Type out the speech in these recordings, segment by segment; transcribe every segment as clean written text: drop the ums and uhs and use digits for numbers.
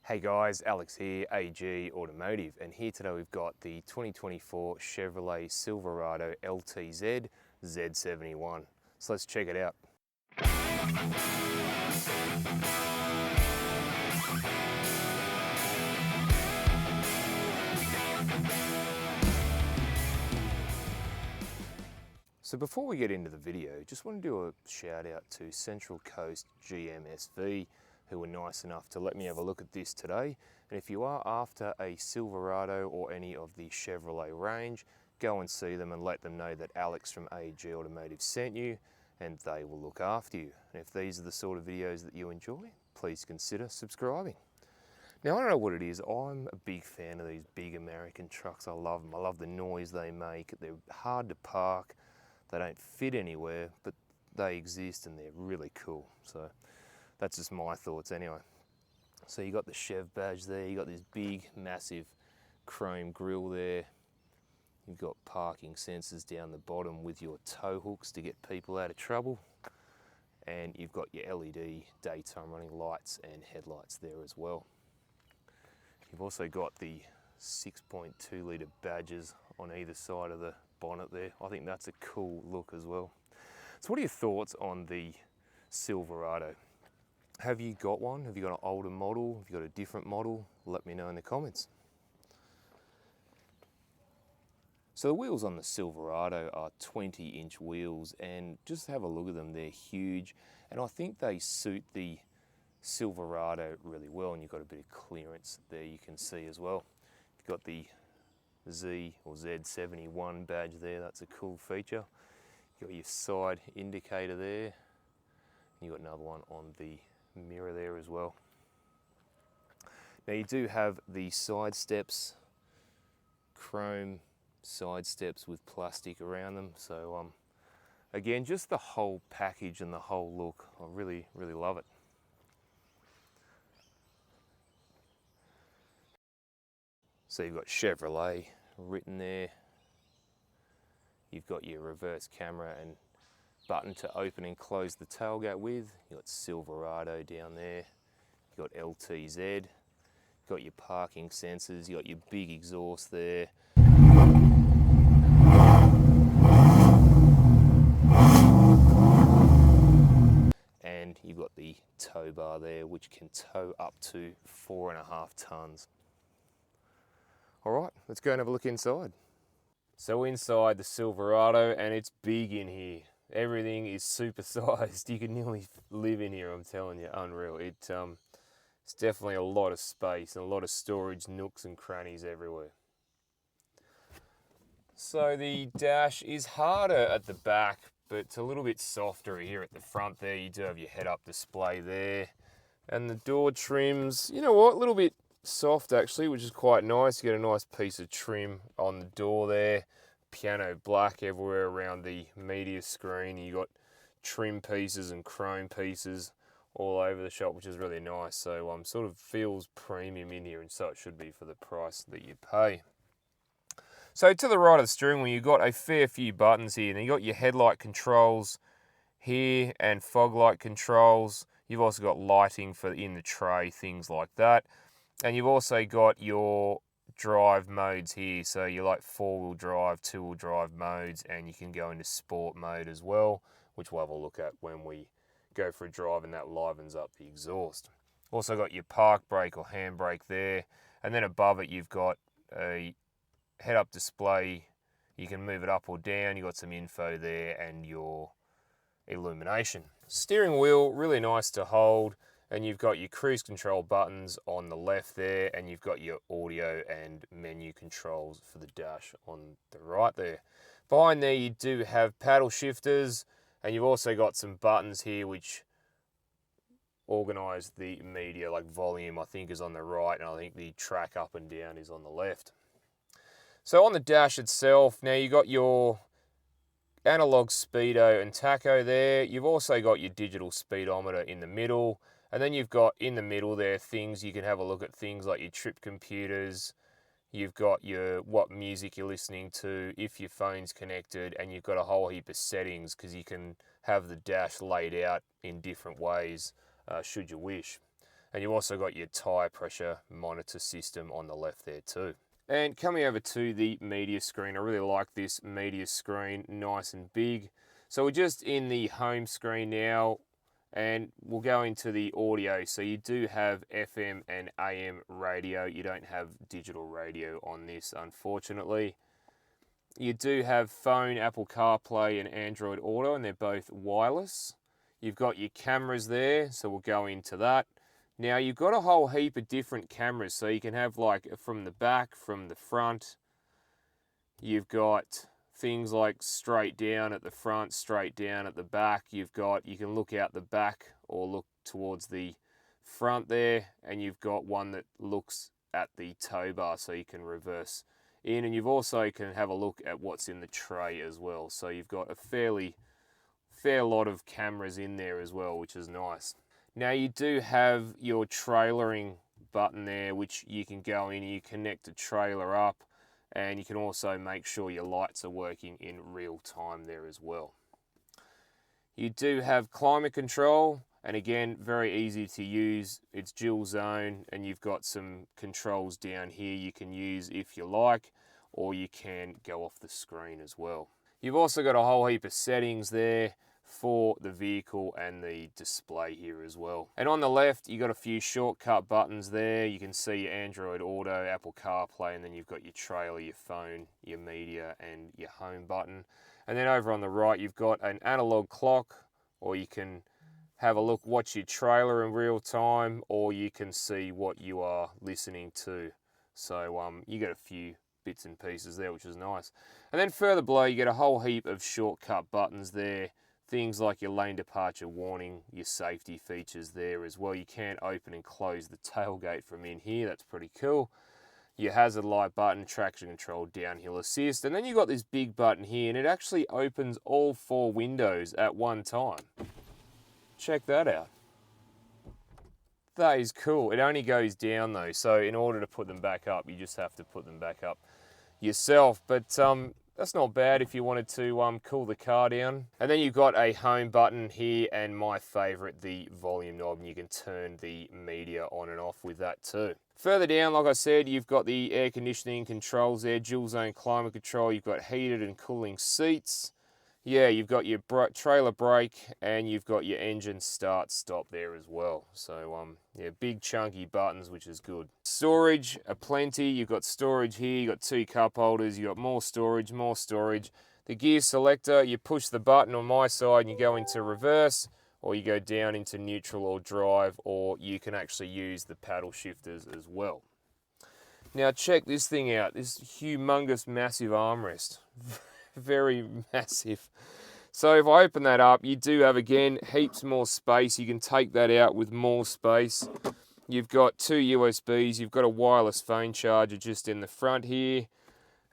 Hey guys, Alex here, AG Automotive, and here today we've got the 2024 Chevrolet Silverado Ltz Z71. So let's check it out. So before we get into the video, just want to do a shout out to Central Coast GMSV, who were nice enough to let me have a look at this today. And if you are after a Silverado or any of the Chevrolet range, go and see them and let them know that Alex from AG Automotive sent you, and they will look after you. And if these are the sort of videos that you enjoy, please consider subscribing. Now, I don't know what it is, I'm a big fan of these big American trucks. I love them. I love the noise they make. They're hard to park. They don't fit anywhere, but they exist and they're really cool. So that's just my thoughts anyway. So you got the Chev badge there, you got this big, massive chrome grille there. You've got parking sensors down the bottom with your tow hooks to get people out of trouble. And you've got your LED daytime running lights and headlights there as well. You've also got the 6.2 litre badges on either side of the bonnet there. I think that's a cool look as well. So what are your thoughts on the Silverado? Have you got one? Have you got an older model? Have you got a different model? Let me know in the comments. So the wheels on the Silverado are 20-inch wheels, and just have a look at them, they're huge, and I think they suit the Silverado really well, and you've got a bit of clearance there you can see as well. You've got the Z or Z71 badge there, that's a cool feature. You've got your side indicator there, and you've got another one on the mirror there as well. Now you do have the side steps, chrome side steps with plastic around them, so again, just the whole package and the whole look, I really love it. So you've got Chevrolet written there. You've got your reverse camera and button to open and close the tailgate with. You've got Silverado down there. You've got Ltz. You've got your parking sensors. You've got your big exhaust there. And you've got the tow bar there, which can tow up to 4.5 tons. All right, let's go and have a look inside. So inside the Silverado, and it's big in here. Everything is super sized. You can nearly live in here, I'm telling you, unreal. It's definitely a lot of space and a lot of storage nooks and crannies everywhere. So the dash is harder at the back, but it's a little bit softer here at the front there. You do have your head-up display there. And the door trims, you know what, a little bit soft actually, which is quite nice. You get a nice piece of trim on the door there. Piano black everywhere around the media screen. You got trim pieces and chrome pieces all over the shop, which is really nice. So sort of feels premium in here, and so it should be for the price that you pay. So to the right of the steering wheel, you've got a fair few buttons here. Now you've got your headlight controls here and fog light controls. You've also got lighting for in the tray, things like that. And you've also got your drive modes here. So you like 4-wheel drive, 2-wheel drive modes, and you can go into sport mode as well, which we'll have a look at when we go for a drive, and that livens up the exhaust. Also got your park brake or handbrake there. And then above it, you've got a head-up display. You can move it up or down. You've got some info there and your illumination. Steering wheel, really nice to hold. And you've got your cruise control buttons on the left there, and you've got your audio and menu controls for the dash on the right there. Behind there you do have paddle shifters, and you've also got some buttons here which organise the media, like volume I think is on the right, and I think the track up and down is on the left. So on the dash itself, now you've got your analog speedo and tacho there. You've also got your digital speedometer in the middle. And then you've got in the middle there things you can have a look at, things like your trip computers. You've got your what music you're listening to, if your phone's connected, and you've got a whole heap of settings because you can have the dash laid out in different ways should you wish. And you've also got your tyre pressure monitor system on the left there too. And coming over to the media screen, I really like this media screen, nice and big. So we're just in the home screen now, and we'll go into the audio. So you do have FM and AM radio. You don't have digital radio on this, unfortunately. You do have phone, Apple CarPlay and Android Auto, and they're both wireless. You've got your cameras there, so we'll go into that. Now you've got a whole heap of different cameras, so you can have like from the back, from the front. You've got things like straight down at the front, straight down at the back. You can look out the back or look towards the front there, and you've got one that looks at the tow bar, so you can reverse in, and you've also can have a look at what's in the tray as well. So you've got a fair lot of cameras in there as well, which is nice. Now you do have your trailering button there, which you can go in and you connect the trailer up, and you can also make sure your lights are working in real time there as well. You do have climate control, and again, very easy to use. It's dual zone, and you've got some controls down here you can use if you like, or you can go off the screen as well. You've also got a whole heap of settings there for the vehicle and the display here as well. And on the left, you got a few shortcut buttons there. You can see your Android Auto, Apple CarPlay, and then you've got your trailer, your phone, your media, and your home button. And then over on the right, you've got an analog clock, or you can have a look, watch your trailer in real time, or you can see what you are listening to. So you get a few bits and pieces there, which is nice. And then further below, you get a whole heap of shortcut buttons there. Things like your lane departure warning, your safety features there as well. You can open and close the tailgate from in here. That's pretty cool. Your hazard light button, traction control, downhill assist. And then you've got this big button here, and it actually opens all 4 windows at one time. Check that out. That is cool. It only goes down though, so in order to put them back up, you just have to put them back up yourself. But that's not bad if you wanted to cool the car down. And then you've got a home button here, and my favorite, the volume knob, and you can turn the media on and off with that too. Further down, like I said, you've got the air conditioning controls there, dual zone climate control. You've got heated and cooling seats. Yeah, you've got your trailer brake, and you've got your engine start stop there as well. So yeah, big chunky buttons, which is good. Storage aplenty. You've got storage here. You've got 2 cup holders. You've got more storage, more storage. The gear selector, you push the button on my side and you go into reverse, or you go down into neutral or drive, or you can actually use the paddle shifters as well. Now check this thing out, this humongous massive armrest. Very massive. So if I open that up, you do have, again, heaps more space. You can take that out with more space. You've got 2 USBs. You've got a wireless phone charger just in the front here.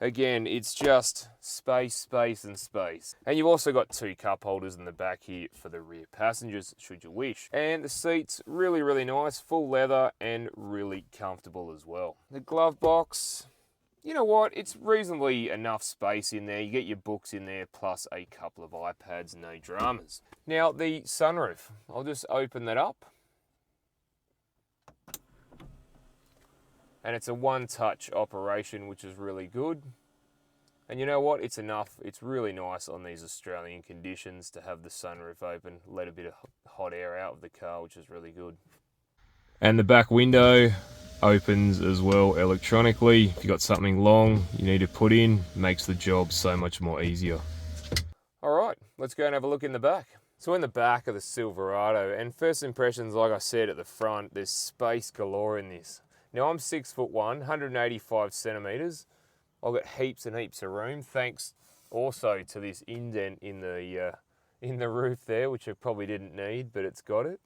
Again, it's just space, space, and space. And you've also got 2 cup holders in the back here for the rear passengers, should you wish. And the seats, really, really nice, full leather, and really comfortable as well. The glove box, you know what, it's reasonably enough space in there. You get your books in there, plus a couple of iPads, no dramas. Now, the sunroof, I'll just open that up. And it's a one-touch operation, which is really good. And you know what, it's enough. It's really nice on these Australian conditions to have the sunroof open, let a bit of hot air out of the car, which is really good. And the back window opens as well electronically. If you've got something long you need to put in, makes the job so much more easier. All right, let's go and have a look in the back. So in the back of the Silverado, and first impressions, like I said at the front, there's space galore in this. Now I'm 6'1", 185 centimeters. I've got heaps and heaps of room, thanks also to this indent in the roof there, which I probably didn't need, but it's got it.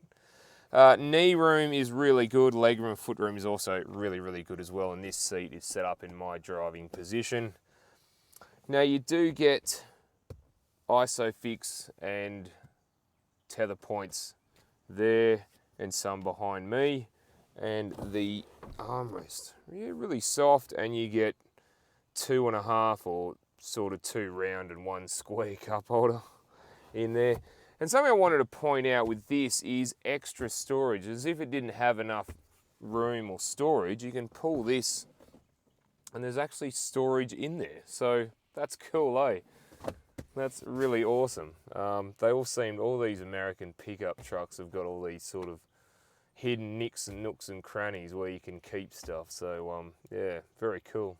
Knee room is really good. Leg room, foot room is also really, really good as well. And this seat is set up in my driving position. Now you do get ISOFIX and tether points there, and some behind me. And the armrest, yeah, really soft, and you get 2.5 or sort of 2 round and 1 square cup holder in there. And something I wanted to point out with this is extra storage. As if it didn't have enough room or storage, you can pull this and there's actually storage in there. So that's cool, eh? That's really awesome. All these American pickup trucks have got all these sort of hidden nicks and nooks and crannies where you can keep stuff. So yeah, very cool.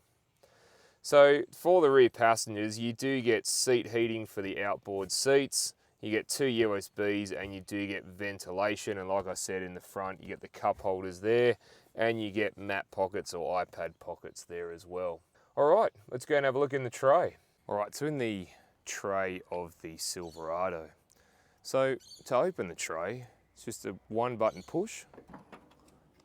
So for the rear passengers, you do get seat heating for the outboard seats. You get 2 USBs and you do get ventilation. And like I said, in the front, you get the cup holders there and you get map pockets or iPad pockets there as well. All right, let's go and have a look in the tray. All right, so in the tray of the Silverado. So to open the tray, it's just a 1-button push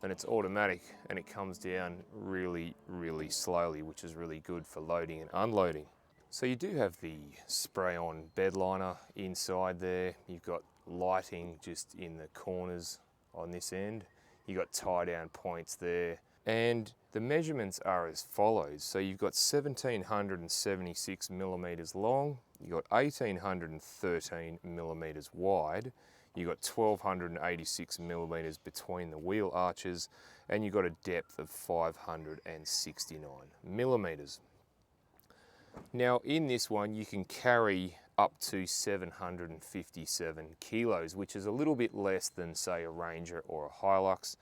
and it's automatic and it comes down really, really slowly, which is really good for loading and unloading. So you do have the spray-on bed liner inside there. You've got lighting just in the corners on this end. You've got tie-down points there. And the measurements are as follows. So you've got 1,776 millimeters long. You've got 1,813 millimeters wide. You've got 1,286 millimeters between the wheel arches. And you've got a depth of 569 millimeters. Now in this one you can carry up to 757 kilos, which is a little bit less than say a Ranger or a Hilux,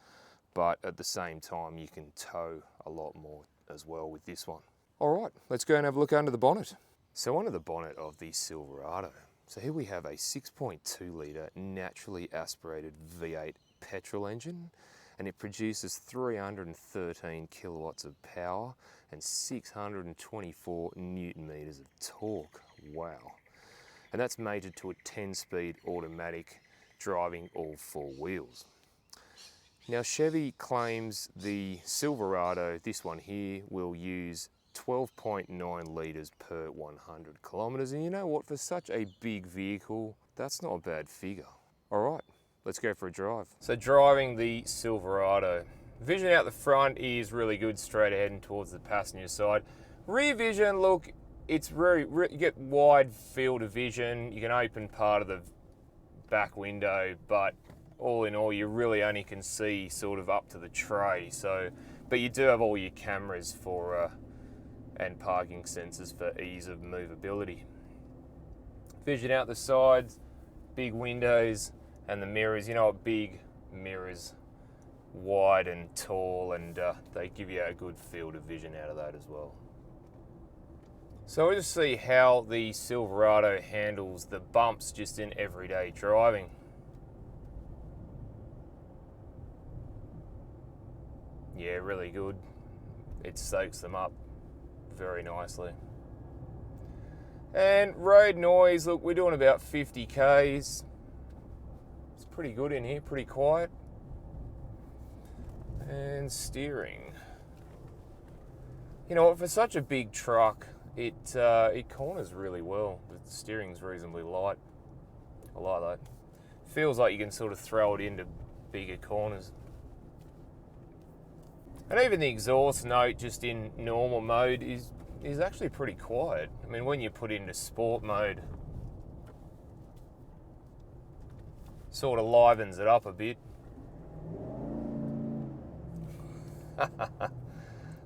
but at the same time you can tow a lot more as well with this one. All right, let's go and have a look under the bonnet. So under the bonnet of the Silverado, so here we have a 6.2 litre naturally aspirated V8 petrol engine, and it produces 313 kilowatts of power and 624 newton meters of torque. Wow. And that's mated to a 10-speed automatic driving all 4 wheels. Now Chevy claims the Silverado, this one here, will use 12.9 litres per 100 kilometres. And you know what, for such a big vehicle, that's not a bad figure. All right, let's go for a drive. So driving the Silverado. Vision out the front is really good, straight ahead and towards the passenger side. Rear vision, look, it's you get wide field of vision. You can open part of the back window, but all in all, you really only can see sort of up to the tray. So, but you do have all your cameras for and parking sensors for ease of movability. Vision out the sides, big windows, and the mirrors. You know what, big mirrors, wide and tall, and they give you a good field of vision out of that as well. So we'll just see how the Silverado handles the bumps just in everyday driving. Yeah, really good. It soaks them up very nicely. And road noise, look, we're doing about 50 Ks. It's pretty good in here, pretty quiet. And steering. You know what, for such a big truck, it corners really well. The steering's reasonably light. I like that. Feels like you can sort of throw it into bigger corners. And even the exhaust note just in normal mode is actually pretty quiet. I mean, when you put into sport mode, sort of livens it up a bit.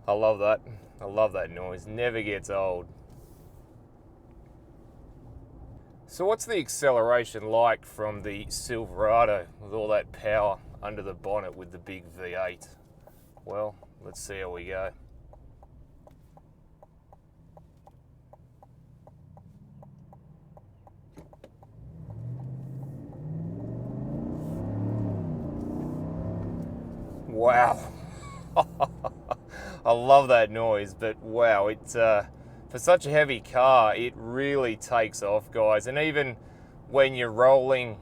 I love that. I love that noise. Never gets old. So what's the acceleration like from the Silverado with all that power under the bonnet with the big V8? Well, let's see how we go. Wow. I love that noise, but wow, it's for such a heavy car, it really takes off, guys. And even when you're rolling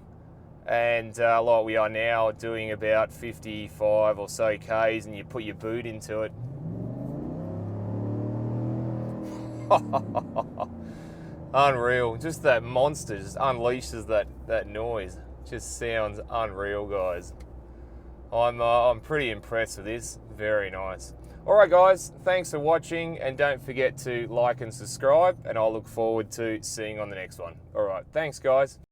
and like we are now, doing about 55 or so Ks, and you put your boot into it. Unreal. Just that monster just unleashes that noise. Just sounds unreal, guys. I'm pretty impressed with this. Very nice. Alright guys, thanks for watching, and don't forget to like and subscribe, and I'll look forward to seeing you on the next one. Alright, thanks guys.